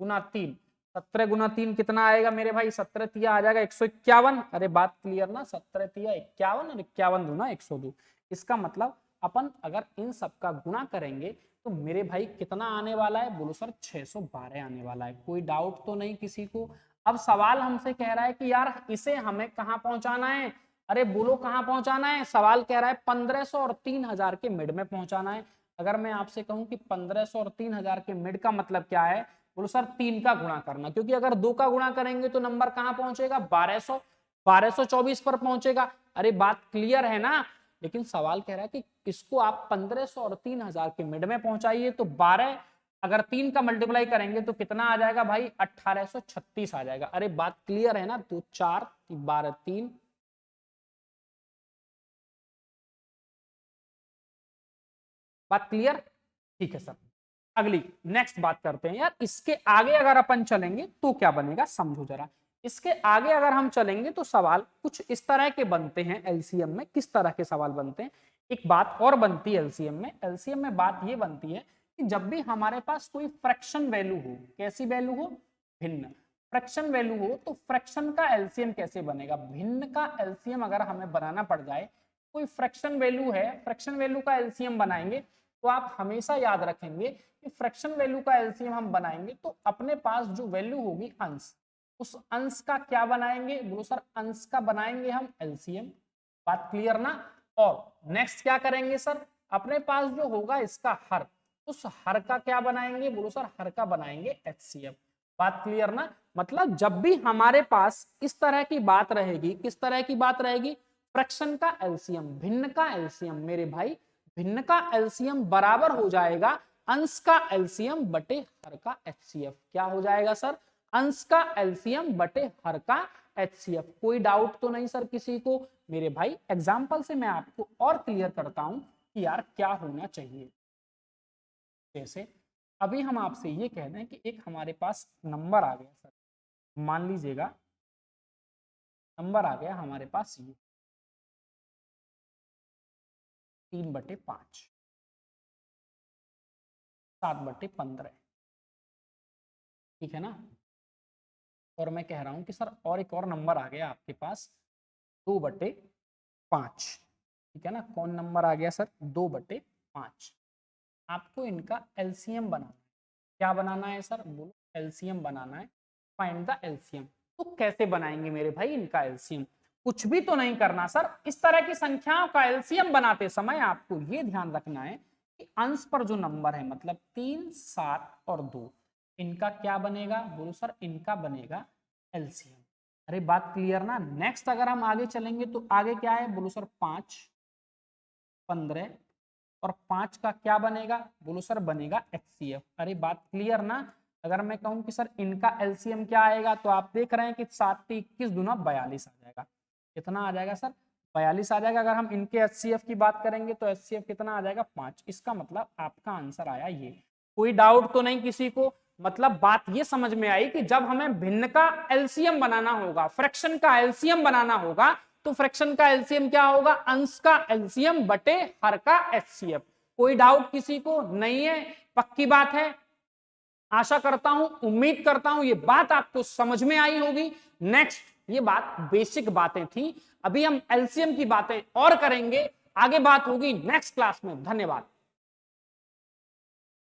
गुना 3, 17 गुना 3 कितना आएगा मेरे भाई, 17 तिया आ जाएगा 151। अरे बात क्लियर ना, 17 तिया 51 और 51 दूना 102, इसका मतलब अपन अगर इन सब का गुणा करेंगे तो मेरे भाई कितना आने वाला है, बोलो सर 612 आने वाला है, कोई डाउट तो नहीं किसी को। अब सवाल हमसे कह रहा है कि यार इसे हमें कहां पहुंचाना है, अरे बोलो कहां पहुंचाना है, सवाल कह रहा है 1500 और 3000 के मिड में पहुंचाना है। अगर मैं आपसे कहूं कि 1500 और 3000 के मिड का मतलब क्या है, बोलो सर 3 का गुणा करना, क्योंकि अगर 2 का गुणा करेंगे तो नंबर कहां पहुंचेगा, 1200, 1224 पर पहुंचेगा। अरे बात क्लियर है ना, लेकिन सवाल कह रहा है कि इसको आप 1500 और 3000 के मिड में पहुंचाइए, तो 12 अगर 3 का मल्टीप्लाई करेंगे तो कितना आ जाएगा भाई, 1836 आ जाएगा। अरे बात क्लियर है ना, तो 4 12 3, बात क्लियर, ठीक है सर। अगली नेक्स्ट बात करते हैं यार, इसके आगे अगर अपन चलेंगे तो क्या बनेगा समझो जरा, इसके आगे अगर हम चलेंगे तो सवाल कुछ इस तरह के बनते हैं एलसीएम में, किस तरह के सवाल बनते हैं, एक बात और बनती है एलसीएम में, एलसीएम में बात ये बनती है कि जब भी हमारे पास कोई फ्रैक्शन वैल्यू हो, कैसी वैल्यू हो, भिन्न फ्रैक्शन वैल्यू हो, तो फ्रैक्शन का एलसीएम कैसे बनेगा, भिन्न का एलसीएम अगर हमें बनाना पड़ जाए, कोई फ्रैक्शन वैल्यू है, फ्रैक्शन वैल्यू का एलसीएम बनाएंगे, तो आप हमेशा याद रखेंगे कि फ्रैक्शन वैल्यू का एलसीएम हम बनाएंगे तो अपने पास जो वैल्यू होगी अंश, उस अंश का क्या बनाएंगे, बोलो सर अंश का बनाएंगे हम एलसीएम, बात क्लियर ना। और नेक्स्ट क्या करेंगे सर, अपने पास जो होगा इसका हर, उस हर का क्या बनाएंगे, बोलो सर हर का बनाएंगे एचसीएफ, बात क्लियर ना। मतलब जब भी हमारे पास इस तरह की बात रहेगी, किस तरह की बात रहेगी, फ्रैक्शन का एलसीएम, भिन्न का एलसीएम, मेरे भाई भिन्न का एलसीएम बराबर हो जाएगा अंश का एलसीएम बटे हर का एचसीएफ, क्या हो जाएगा सर, अंश का एलसीएम बटे हर का एचसीएफ। कोई डाउट तो नहीं सर किसी को, मेरे भाई एग्जांपल से मैं आपको और क्लियर करता हूं कि यार क्या होना चाहिए। जैसे अभी हम आपसे ये कह रहे हैं कि एक हमारे पास नंबर आ गया सर, मान लीजिएगा नंबर आ गया हमारे पास ये 3/5, 7/15, ठीक है ना। और मैं कह रहा हूं कि सर और एक और नंबर आ गया आपके पास 2/5, ठीक है ना, कौन नंबर आ गया सर, 2/5। आपको इनका एलसीएम बनाना है, क्या बनाना है सर, बोलो एलसीएम बनाना है, फाइंड द एलसीएम। तो कैसे बनाएंगे मेरे भाई इनका एलसीएम, कुछ भी तो नहीं करना सर, इस तरह की संख्याओं का एलसीएम बनाते समय आपको ये ध्यान रखना है कि अंश पर जो नंबर है मतलब 3 7 और 2, इनका क्या बनेगा, बोलो सर इनका बनेगा एलसीएम। अरे बात क्लियर ना। नेक्स्ट अगर हम आगे चलेंगे तो आगे क्या है, बोलो सर 5 15 और 5 का क्या बनेगा, बोलो सर बनेगा एचसीएफ। अरे बात क्लियर ना। अगर मैं कहूं कि सर इनका एलसीएम क्या आएगा, तो आप देख रहे हैं कि 7 21 दूना 42 आ जाएगा, कितना आ जाएगा सर, 42 आ जाएगा। अगर हम इनके एचसीएफ की बात करेंगे तो एचसीएफ कितना आ जाएगा 5, इसका मतलब आपका आंसर आया ये। कोई डाउट तो नहीं किसी को, मतलब बात ये समझ में आई कि जब हमें भिन्न का एलसीएम बनाना होगा, फ्रैक्शन का एलसीएम बनाना होगा, तो फ्रैक्शन का एलसीएम क्या होगा, अंश का एलसीएम बटे हर का एचसीएफ। कोई डाउट किसी को नहीं है, पक्की बात है। आशा करता हूं, उम्मीद करता हूं ये बात आपको समझ में आई होगी। नेक्स्ट ये बात बेसिक बातें थी। अभी हम एलसीएम की बातें और करेंगे, आगे बात होगी नेक्स्ट क्लास में। धन्यवाद।